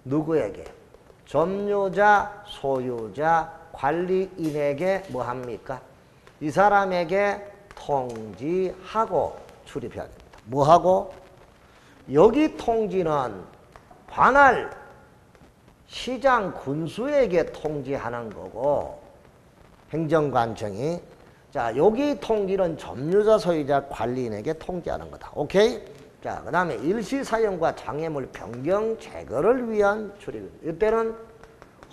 [SPEAKER 1] 누구에게? 점유자, 소유자, 관리인에게 뭐 합니까? 이 사람에게 통지하고 출입해야 됩니다. 뭐 하고? 여기 통지는 관할 시장 군수에게 통지하는 거고 행정관청이 자 여기 통지는 점유자 소유자 관리인에게 통지하는 거다. 오케이? 자, 그 다음에 일시사용과 장애물 변경 제거를 위한 출입입니다. 이때는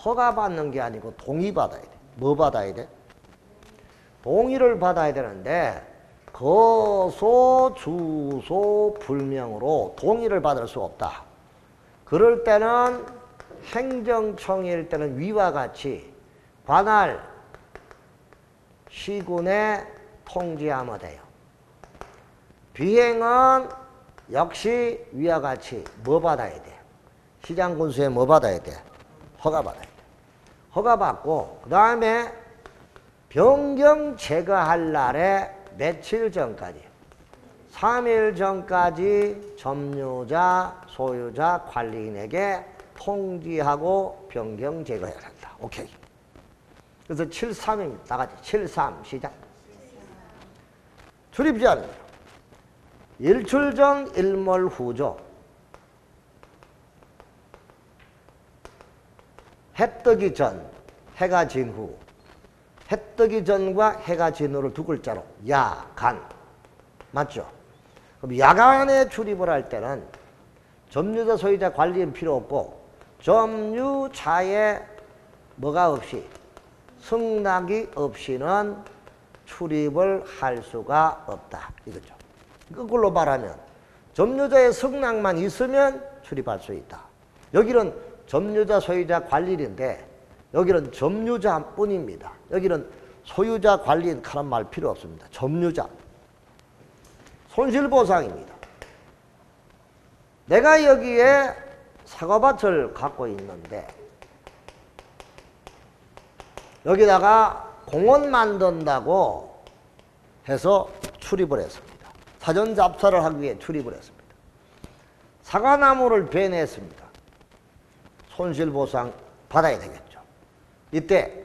[SPEAKER 1] 허가받는 게 아니고 동의받아야 돼. 뭐 받아야 돼? 동의를 받아야 되는데 거소, 주소, 불명으로 동의를 받을 수 없다. 그럴 때는 행정청일 때는 위와 같이 관할 시군에 통지하면 돼요. 비행은 역시 위와 같이 뭐 받아야 돼? 시장군수에 뭐 받아야 돼? 허가 받아야 돼. 허가 받고 그 다음에 변경 제거할 날에 며칠 전까지 3일 전까지 점유자, 소유자, 관리인에게 통지하고 변경 제거해야 한다. 오케이. 그래서 7.3입니다. 다 같이 7.3 시작. 출입제한입니다. 일출 전 일몰 후죠. 해 뜨기 전, 해가 진 후. 해 뜨기 전과 해가 진 후를 두 글자로 야간. 맞죠? 그럼 야간에 출입을 할 때는 점유자, 소유자, 관리인 필요 없고 점유자의 뭐가 없이 승낙이 없이는 출입을 할 수가 없다. 이거죠. 거꾸로 말하면 점유자의 승낙만 있으면 출입할 수 있다. 여기는 점유자, 소유자, 관리인인데 여기는 점유자뿐입니다. 여기는 소유자, 관리인 그런 말 필요 없습니다. 점유자. 손실보상입니다. 내가 여기에 사과밭을 갖고 있는데 여기다가 공원 만든다고 해서 출입을 했습니다. 사전 잡사를 하기 위해 출입을 했습니다. 사과나무를 베냈습니다. 손실보상 받아야 되겠죠. 이때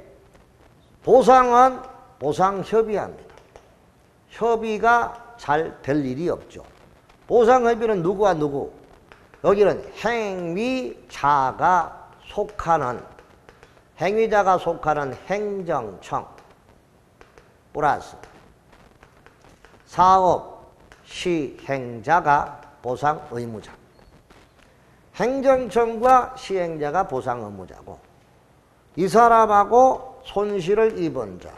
[SPEAKER 1] 보상은 보상협의합니다. 협의가 잘 될 일이 없죠. 보상협의는 누구와 누구? 여기는 행위자가 속하는 행정청 플러스 사업, 시행자가 보상 의무자. 행정청과 시행자가 보상 의무자고, 이 사람하고 손실을 입은 자,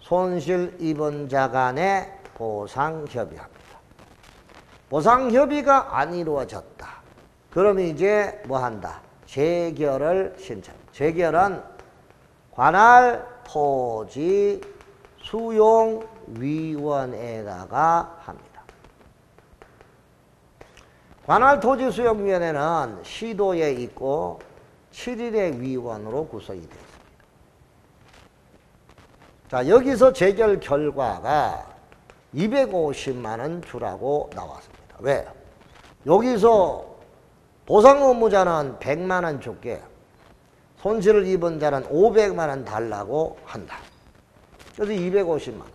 [SPEAKER 1] 손실 입은 자 간에 보상 협의합니다. 보상 협의가 안 이루어졌다. 그럼 이제 뭐 한다? 재결을 신청. 재결은 관할 토지 수용위원회에다가 합니다. 관할 토지 수용위원회는 시도에 있고 7일의 위원으로 구성이 되어 있습니다. 자, 여기서 재결 결과가 250만 원 주라고 나왔습니다. 왜? 여기서 보상 의무자는 100만 원 줄게, 손실을 입은 자는 500만 원 달라고 한다. 그래서 250만 원.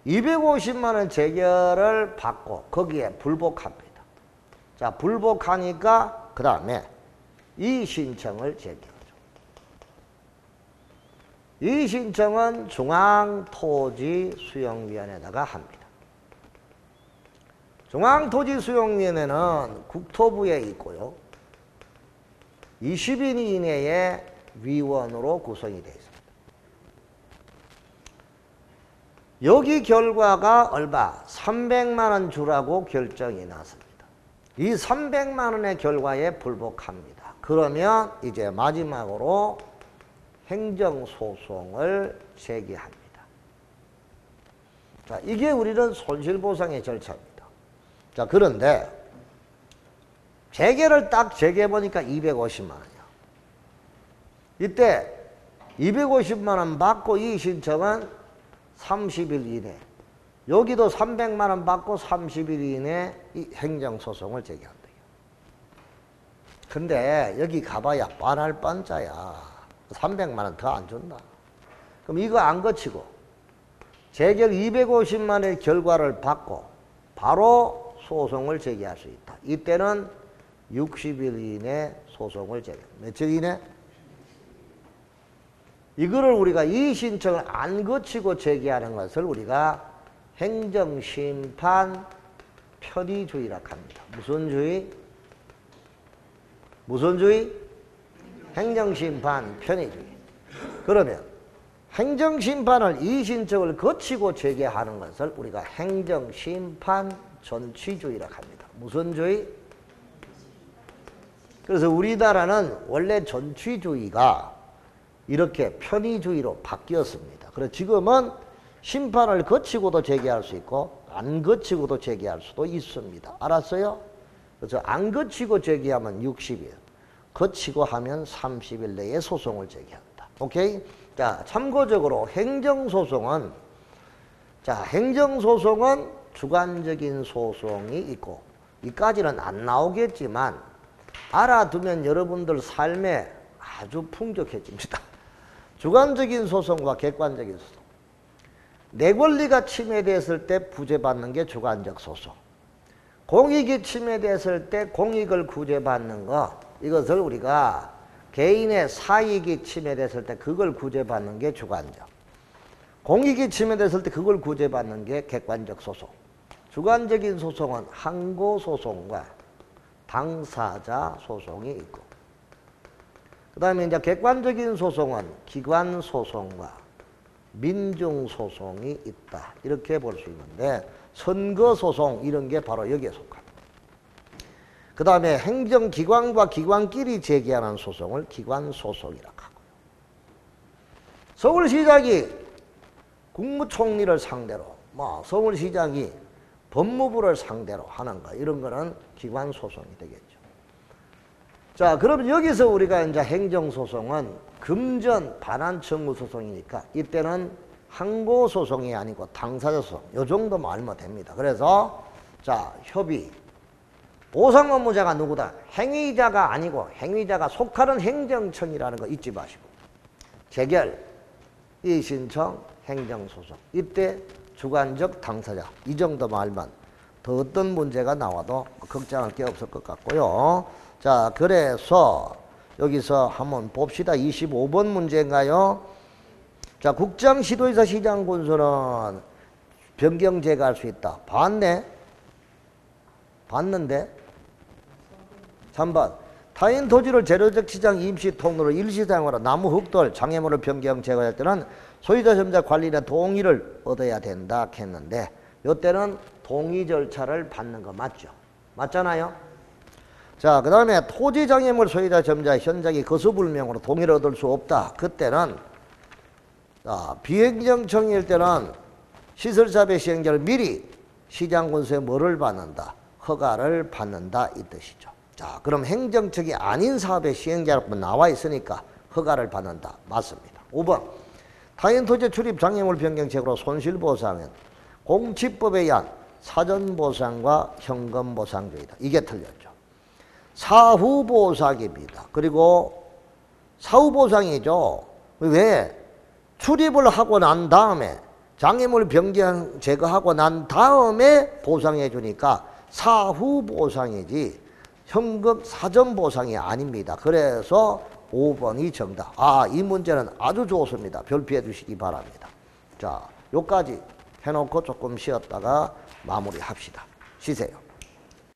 [SPEAKER 1] 250만 원 재결을 받고 거기에 불복합니다. 자, 불복하니까 그 다음에 이 신청을 제기하죠. 이 신청은 중앙토지수용위원회에다가 합니다. 중앙토지수용위원회는 국토부에 있고요. 20인 이내의 위원으로 구성이 되어 있습니다. 여기 결과가 얼마? 300만 원 주라고 결정이 났습니다. 이 300만 원의 결과에 불복합니다. 그러면 이제 마지막으로 행정소송을 제기합니다. 자, 이게 우리는 손실보상의 절차입니다. 자, 그런데 재개를 딱 재개해보니까 250만 원이야. 이때 250만 원 받고 이 신청은 30일 이내, 여기도 300만 원 받고 30일 이내 이 행정소송을 제기한다. 근데 여기 가봐야 뻔할 뻔짜야. 300만 원 더 안 준다. 그럼 이거 안 거치고 재결 250만 원의 결과를 받고 바로 소송을 제기할 수 있다. 이때는 60일 이내 소송을 제기. 며칠 이내? 이거를 우리가 이 신청을 안 거치고 제기하는 것을 우리가 행정심판 편의주의라고 합니다. 무슨 주의? 무슨 주의? 행정심판 편의주의. 그러면 행정심판을 이 신청을 거치고 제기하는 것을 우리가 행정심판 전취주의라고 합니다. 무슨 주의? 그래서 우리나라는 원래 전취주의가 이렇게 편의주의로 바뀌었습니다. 그래서 지금은 심판을 거치고도 제기할 수 있고 안 거치고도 제기할 수도 있습니다. 알았어요? 그래서 안 거치고 제기하면 60일, 거치고 하면 30일 내에 소송을 제기한다. 오케이? 자, 참고적으로 행정소송은, 자, 행정소송은 주관적인 소송이 있고, 이까지는 안 나오겠지만 알아두면 여러분들 삶에 아주 풍족해집니다. 주관적인 소송과 객관적인 소송. 내 권리가 침해됐을 때 구제받는 게 주관적 소송. 공익이 침해됐을 때 공익을 구제받는 거, 이것을 우리가 개인의 사익이 침해됐을 때 그걸 구제받는 게 주관적. 공익이 침해됐을 때 그걸 구제받는 게 객관적 소송. 주관적인 소송은 항고소송과 당사자 소송이 있고, 그 다음에 이제 객관적인 소송은 기관소송과 민중소송이 있다. 이렇게 볼 수 있는데, 선거소송 이런 게 바로 여기에 속합니다. 그 다음에 행정기관과 기관끼리 제기하는 소송을 기관소송이라고 하고요. 서울시장이 국무총리를 상대로, 서울시장이 법무부를 상대로 하는 거, 이런 거는 기관소송이 되겠죠. 자, 그럼 여기서 우리가 이제 행정소송은 금전 반환청구 소송이니까 이때는 항고소송이 아니고 당사자소송, 요 정도만 알면 됩니다. 그래서 자, 협의, 보상 의무자가 누구다? 행위자가 아니고 행위자가 속하는 행정청이라는 거 잊지 마시고, 재결, 이신청, 행정소송, 이때 주관적 당사자, 이 정도만 알면 더 어떤 문제가 나와도 걱정할 게 없을 것 같고요. 자, 그래서 여기서 한번 봅시다. 25번 문제인가요? 자, 국장, 시도지사, 시장, 군수는 변경 제거할 수 있다. 봤네? 봤는데 3번 타인 토지를 재료적 시장 임시 통로로 일시 사용하라. 나무 흙돌 장애물을 변경 제거할 때는 소유자 점자 관리인의 동의를 얻어야 된다 했는데 이때는 동의 절차를 받는 거 맞죠? 맞잖아요? 자, 그 다음에 토지 장애물 소유자 점자 현장이 거수불명으로 동의를 얻을 수 없다. 그때는 비행정청일 때는 시설사업의 시행자를 미리 시장군수에 뭐를 받는다? 허가를 받는다 이 뜻이죠. 자, 그럼 행정처이 아닌 사업의 시행자라고 나와 있으니까 허가를 받는다. 맞습니다. 5번 타인 토지 출입 장애물 변경 제거로 손실보상은 공치법에 의한 사전보상과 현금보상제이다. 이게 틀렸죠. 사후보상입니다. 그리고 사후보상이죠. 왜? 출입을 하고 난 다음에 장애물 변경 제거하고 난 다음에 보상해 주니까 사후보상이지 현금 사전보상이 아닙니다. 그래서 5번이 정답. 이 문제는 아주 좋습니다. 별표해 주시기 바랍니다. 자, 요까지 해놓고 조금 쉬었다가 마무리합시다. 쉬세요.